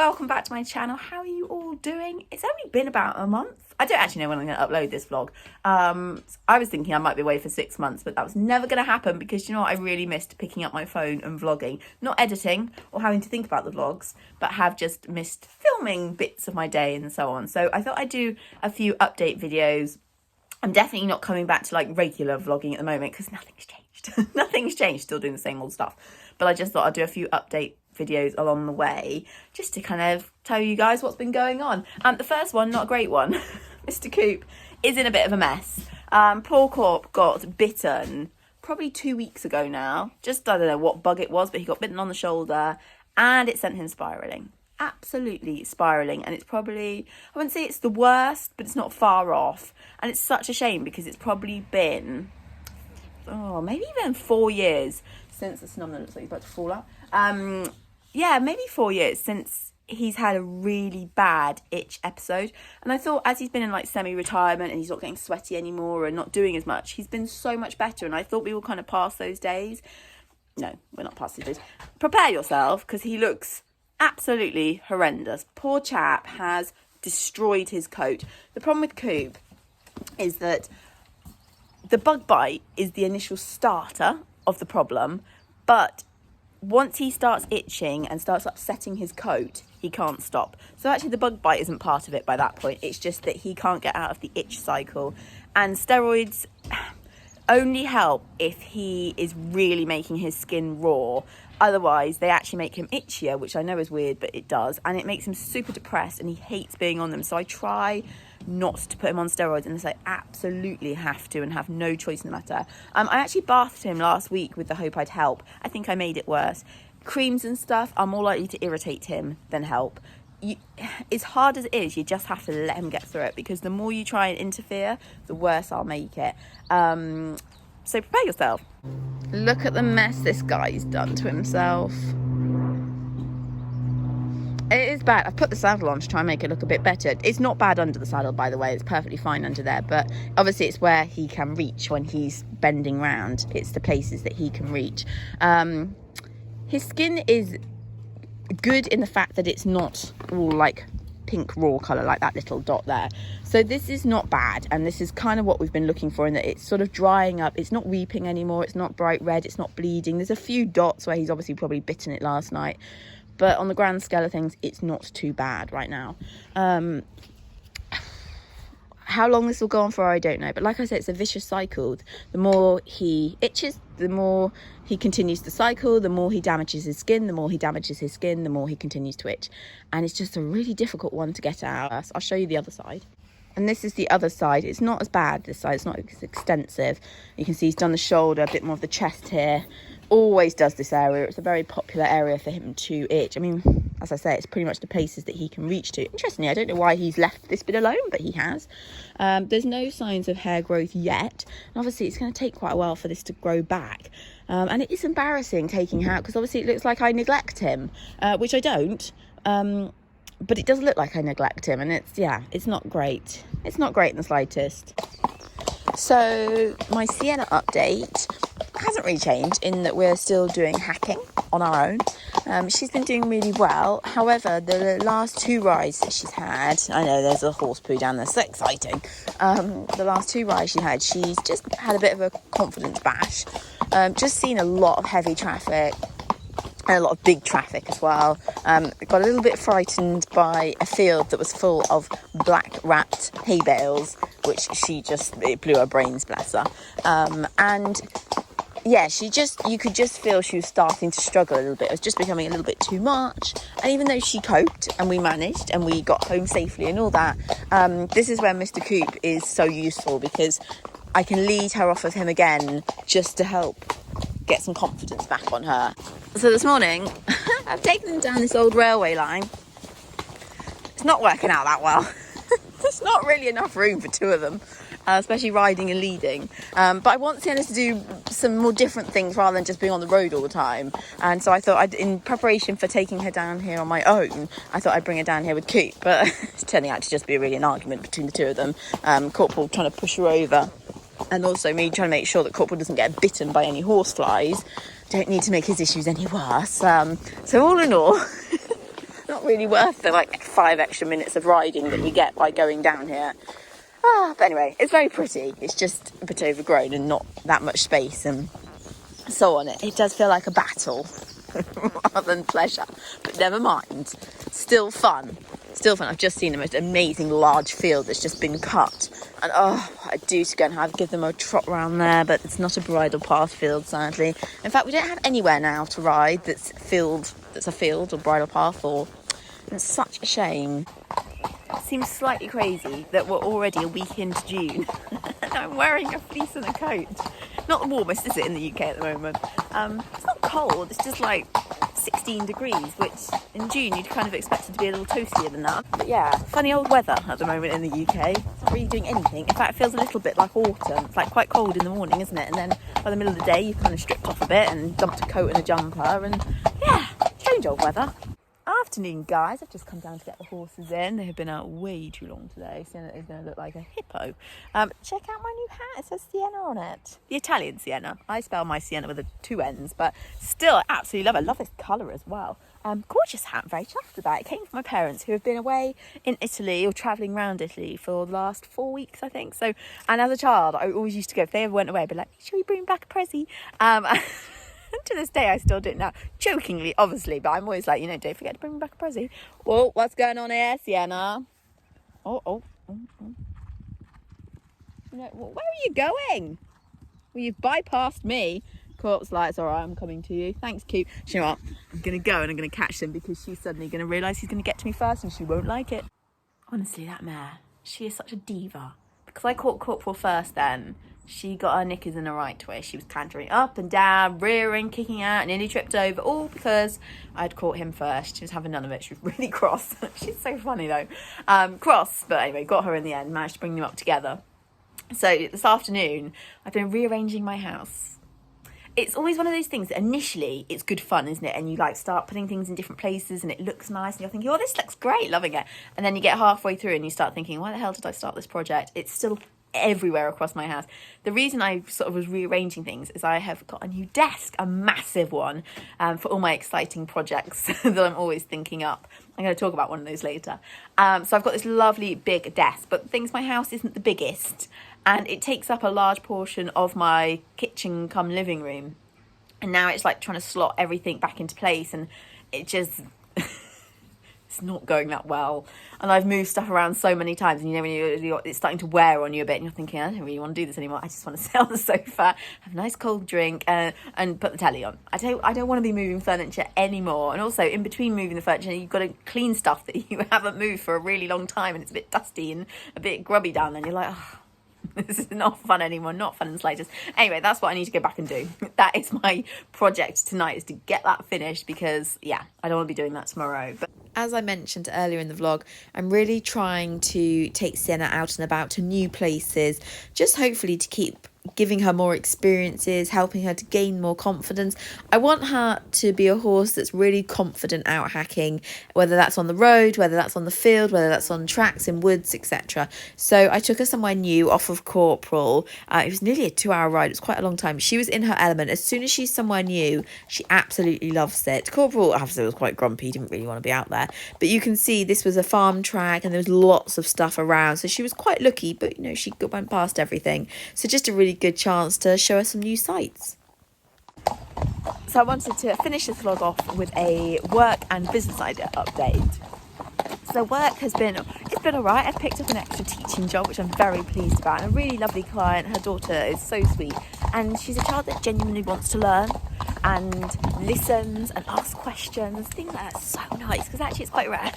welcome back to my channel. How are you all doing? It's only been about a month. I don't actually know when I'm going to upload this vlog. I was thinking I might be away for 6 months, but that was never going to happen because, you know what, I really missed picking up my phone and vlogging. Not editing or having to think about the vlogs, but have just missed filming bits of my day and so on. So I thought I'd do a few update videos. I'm definitely not coming back to like regular vlogging at the moment because nothing's changed. Nothing's changed, still doing the same old stuff. But I just thought I'd do a few update videos along the way just to kind of tell you guys what's been going on. The first one, not a great one. Mr. Coupe is in a bit of a mess. Poor Corp got bitten probably 2 weeks ago now. Just, I don't know what bug it was, but he got bitten on the shoulder and it sent him spiralling. Absolutely spiralling. And it's probably, I wouldn't say it's the worst, but it's not far off. And it's such a shame because it's probably been, maybe even 4 years since the phenomenon looks like he's about to fall out. Yeah, maybe 4 years since he's had a really bad itch episode. And I thought as he's been in like semi-retirement and he's not getting sweaty anymore and not doing as much, he's been so much better. And I thought we were kind of past those days. No, we're not past those days. Prepare yourself because he looks absolutely horrendous. Poor chap has destroyed his coat. The problem with Coupe is that the bug bite is the initial starter of the problem, but once he starts itching and starts upsetting his coat, he can't stop. So actually the bug bite isn't part of it by that point. It's just that he can't get out of the itch cycle. And steroids only help if he is really making his skin raw. Otherwise, they actually make him itchier, which I know is weird, but it does. And it makes him super depressed and he hates being on them. So I try not to put him on steroids unless I absolutely have to and have no choice in the matter. I actually bathed him last week with the hope I'd help. I think I made it worse. Creams and stuff are more likely to irritate him than help. As hard as it is, you just have to let him get through it because the more you try and interfere, the worse I'll make it. So prepare yourself. Look at the mess this guy's done to himself. It is bad. I've put the saddle on to try and make it look a bit better. It's not bad under the saddle, by the way. It's perfectly fine under there. But obviously it's where he can reach when he's bending round. It's the places that he can reach. His skin is good in the fact that it's not all like pink raw colour like that little dot there. So this is not bad. And this is kind of what we've been looking for in that it's sort of drying up. It's not weeping anymore. It's not bright red. It's not bleeding. There's a few dots where he's obviously probably bitten it last night. But on the grand scale of things, it's not too bad right now. How long this will go on for, I don't know. But like I said, it's a vicious cycle. The more he itches, the more he continues to cycle, the more he damages his skin, the more he damages his skin, the more he continues to itch. And it's just a really difficult one to get out. I'll show you the other side. And this is the other side. It's not as bad, this side. It's not as extensive. You can see he's done the shoulder, a bit more of the chest here. Always does this area. It's a very popular area for him to itch. I mean, as I say, it's pretty much the places that he can reach to. Interestingly, I don't know why he's left this bit alone, but he has. There's no signs of hair growth yet. And obviously, it's going to take quite a while for this to grow back. And it is embarrassing taking her out because obviously it looks like I neglect him, which I don't. But it does look like I neglect him. And it's not great. It's not great in the slightest. So my Sienna update hasn't really changed in that we're still doing hacking on our own. She's been doing really well. However, the last 2 rides that she's had, I know there's a horse poo down there, so exciting. The last 2 rides she's just had a bit of a confidence bash. Just seen a lot of heavy traffic. And a lot of big traffic as well. Got a little bit frightened by a field that was full of black wrapped hay bales, which it blew her brains, bless her. And yeah, you could just feel she was starting to struggle a little bit. It was just becoming a little bit too much. And even though she coped and we managed and we got home safely and all that, this is where Mr. Coupe is so useful because I can lead her off of him again just to help get some confidence back on her. So this morning, I've taken them down this old railway line. It's not working out that well. There's not really enough room for 2 of them, especially riding and leading. But I want Sienna to do some more different things rather than just being on the road all the time. And so I thought, in preparation for taking her down here on my own, I thought I'd bring her down here with Coupe. But it's turning out to just be really an argument between the 2 of them. Corporal trying to push her over. And also me trying to make sure that Corporal doesn't get bitten by any horseflies. Don't need to make his issues any worse. So all in all, not really worth the like 5 extra minutes of riding that you get by going down here. But anyway, it's very pretty. It's just a bit overgrown and not that much space and so on. It does feel like a battle rather than pleasure, but never mind. Still fun. I've just seen the most amazing large field that's just been cut, and I do to go and give them a trot around there, but it's not a bridle path field, sadly. In fact, we don't have anywhere now to ride that's a field or bridle path, and it's such a shame. It seems slightly crazy that we're already a week into June and I'm wearing a fleece and a coat. Not the warmest, is it, in the UK at the moment? It's not cold, it's just like 16 degrees, which in June you'd kind of expect it to be a little toastier than that. But yeah, funny old weather at the moment in the UK. It's not really doing anything. In fact, it feels a little bit like autumn. It's like quite cold in the morning, isn't it? And then by the middle of the day, you've kind of stripped off a bit and dumped a coat and a jumper, and yeah, strange old weather. Afternoon, guys. I've just come down to get the horses in. They have been out way too long today, so it's going to look like a hippo. Check out my new hat. It says Sienna on it. The Italian Sienna. I spell my Sienna with 2 N's, but still, I absolutely love it. I love this colour as well. Gorgeous hat. I'm very chuffed about it. It came from my parents, who have been away in Italy or travelling around Italy for the last 4 weeks, I think. So, and as a child, I always used to go, if they ever went away, I'd be like, shall we bring back a pressie? To this day, I still do it now. Jokingly, obviously, but I'm always like, don't forget to bring me back a pressie. Whoa, what's going on here, Sienna? Oh. Where are you going? Well, you've bypassed me. Corpse lights, all right, I'm coming to you. Thanks, Coupe. You know what? I'm going to go and I'm going to catch them because she's suddenly going to realise he's going to get to me first and she won't like it. Honestly, that mare, she is such a diva. Because I caught Corporal first then. She got her knickers in the right way. She was cantering up and down, rearing, kicking out, and nearly tripped over, all because I'd caught him first. She was having none of it. She was really cross. She's so funny, though. Cross, but anyway, got her in the end, managed to bring them up together. So this afternoon, I've been rearranging my house. It's always one of those things that initially it's good fun, isn't it? And you like start putting things in different places and it looks nice and you're thinking, oh, this looks great, loving it. And then you get halfway through and you start thinking, why the hell did I start this project? It's still everywhere across my house. The reason I sort of was rearranging things is I have got a new desk, a massive one, for all my exciting projects that I'm always thinking up. I'm going to talk about one of those later. So I've got this lovely big desk, but the thing is my house isn't the biggest and it takes up a large portion of my kitchen come living room. And now it's like trying to slot everything back into place and it just... it's not going that well. And I've moved stuff around so many times and when it's starting to wear on you a bit and you're thinking, I don't really want to do this anymore. I just want to sit on the sofa, have a nice cold drink and put the telly on. I don't want to be moving furniture anymore. And also in between moving the furniture, you've got to clean stuff that you haven't moved for a really long time and it's a bit dusty and a bit grubby down there and you're like, oh, this is not fun anymore, not fun in the slightest. Anyway, that's what I need to go back and do. That is my project tonight, is to get that finished because, yeah, I don't want to be doing that tomorrow. But as I mentioned earlier in the vlog, I'm really trying to take Sienna out and about to new places, just hopefully to keep giving her more experiences, helping her to gain more confidence. I want her to be a horse that's really confident out hacking, whether that's on the road, whether that's on the field, whether that's on tracks in woods, etc. So I took her somewhere new off of Corporal. It was nearly a 2-hour ride. It was quite a long time. She was in her element. As soon as she's somewhere new, she absolutely loves it. Corporal, I have to say, was quite grumpy. He didn't really want to be out there. But you can see this was a farm track and there was lots of stuff around. So she was quite lucky, but she went past everything. So just a really good chance to show us some new sights. So I wanted to finish this vlog off with a work and business idea update. So work it's been all right. I've picked up an extra teaching job, which I'm very pleased about, and a really lovely client. Her daughter is so sweet, and she's a child that genuinely wants to learn and listens and asks questions, things like that. So nice, because actually it's quite rare.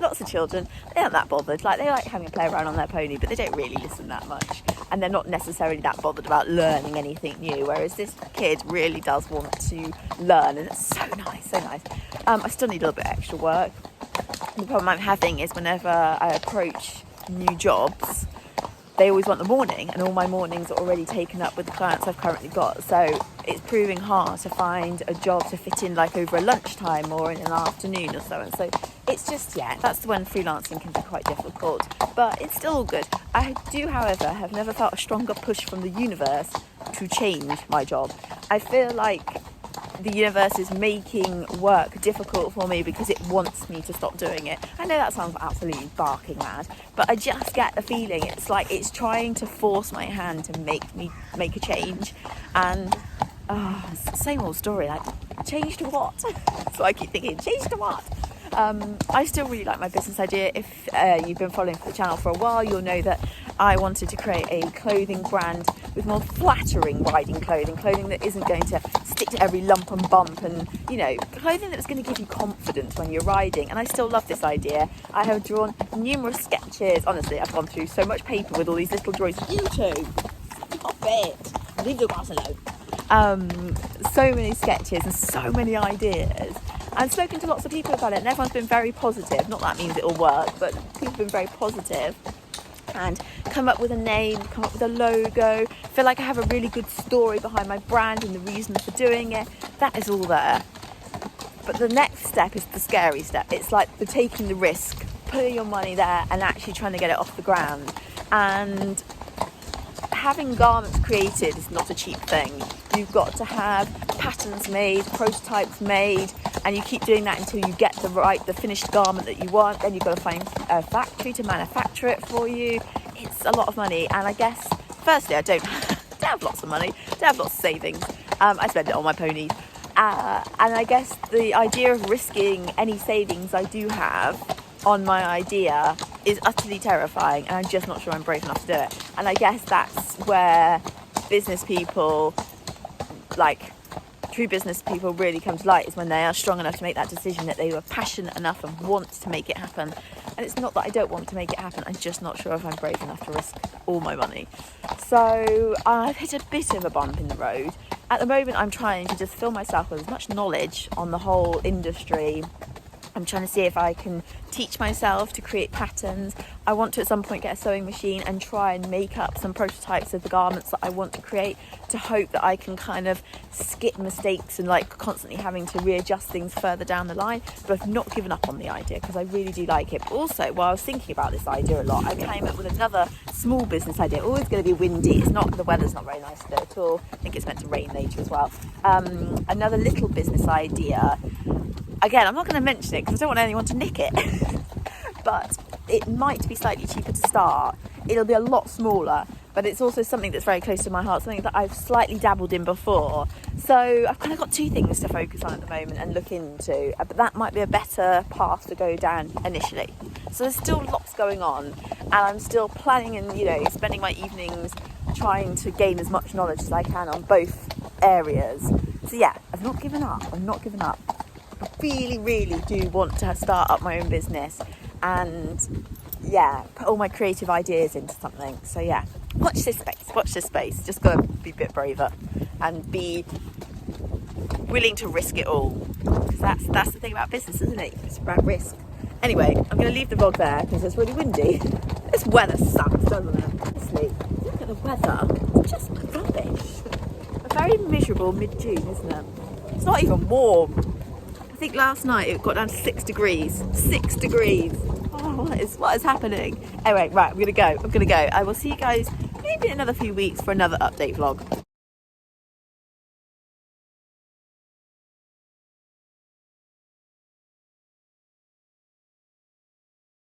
Lots of children, they aren't that bothered. Like, they like having a play around on their pony, but they don't really listen that much, and they're not necessarily that bothered about learning anything new, whereas this kid really does want to learn, and it's so nice, so nice. I still need a little bit extra work. The problem I'm having is whenever I approach new jobs, they always want the morning, and all my mornings are already taken up with the clients I've currently got. So it's proving hard to find a job to fit in like over a lunchtime or in an afternoon or so. And so it's just, yeah, that's when freelancing can be quite difficult, but it's still all good. I do, however, have never felt a stronger push from the universe to change my job. I feel like the universe is making work difficult for me because it wants me to stop doing it. I know that sounds absolutely barking mad, but I just get the feeling it's like it's trying to force my hand to make me make a change. And it's the same old story, like, change to what? So I keep thinking, change to what? I still really like my business idea. If you've been following the channel for a while, you'll know that I wanted to create a clothing brand with more flattering riding clothing that isn't going to stick to every lump and bump, and, you know, clothing that's going to give you confidence when you're riding. And I still love this idea. I have drawn numerous sketches. Honestly, I've gone through so much paper with all these little drawings. You too, stop it, leave the grass alone. So many sketches and so many ideas. I've spoken to lots of people about it, and everyone's been very positive. Not that means it'll work, but people have been very positive and come up with a name, come up with a logo, feel like I have a really good story behind my brand and the reason for doing it. That is all there. But the next step is the scary step. It's like the taking the risk, putting your money there and actually trying to get it off the ground. And having garments created is not a cheap thing. You've got to have patterns made, prototypes made, and you keep doing that until you get the finished garment that you want. Then you've got to find a factory to manufacture it for you. It's a lot of money, and I guess firstly I don't have lots of money, don't have lots of savings. I spend it on my ponies, and I guess the idea of risking any savings I do have on my idea is utterly terrifying, and I'm just not sure I'm brave enough to do it. And I guess that's where business people, like true business people, really come to light, is when they are strong enough to make that decision, that they were passionate enough and want to make it happen. And it's not that I don't want to make it happen, I'm just not sure if I'm brave enough to risk all my money. So I've hit a bit of a bump in the road. At the moment I'm trying to just fill myself with as much knowledge on the whole industry. I'm trying to see if I can teach myself to create patterns. I want to at some point get a sewing machine and try and make up some prototypes of the garments that I want to create, to hope that I can kind of skip mistakes and like constantly having to readjust things further down the line. But I've not given up on the idea because I really do like it. But also, while I was thinking about this idea a lot, I came up with another small business idea. Always going to be windy. The weather's not very nice today at all. I think it's meant to rain later as well. Another little business idea. Again, I'm not going to mention it because I don't want anyone to nick it. But it might be slightly cheaper to start. It'll be a lot smaller, but it's also something that's very close to my heart, something that I've slightly dabbled in before. So I've kind of got two things to focus on at the moment and look into, but that might be a better path to go down initially. So there's still lots going on, and I'm still planning and, you know, spending my evenings trying to gain as much knowledge as I can on both areas. So yeah, I've not given up. I really, really do want to start up my own business and, yeah, put all my creative ideas into something. So yeah, watch this space. Just got to be a bit braver and be willing to risk it all. Because that's the thing about business, isn't it? It's about risk. Anyway, I'm going to leave the vlog there because it's really windy. This weather sucks, doesn't it? Honestly, look at the weather. It's just rubbish. A very miserable mid-June, isn't it? It's not even warm. I think last night it got down to 6 degrees. 6 degrees. Oh, what is happening? Anyway, right, I'm gonna go. I will see you guys maybe in another few weeks for another update vlog.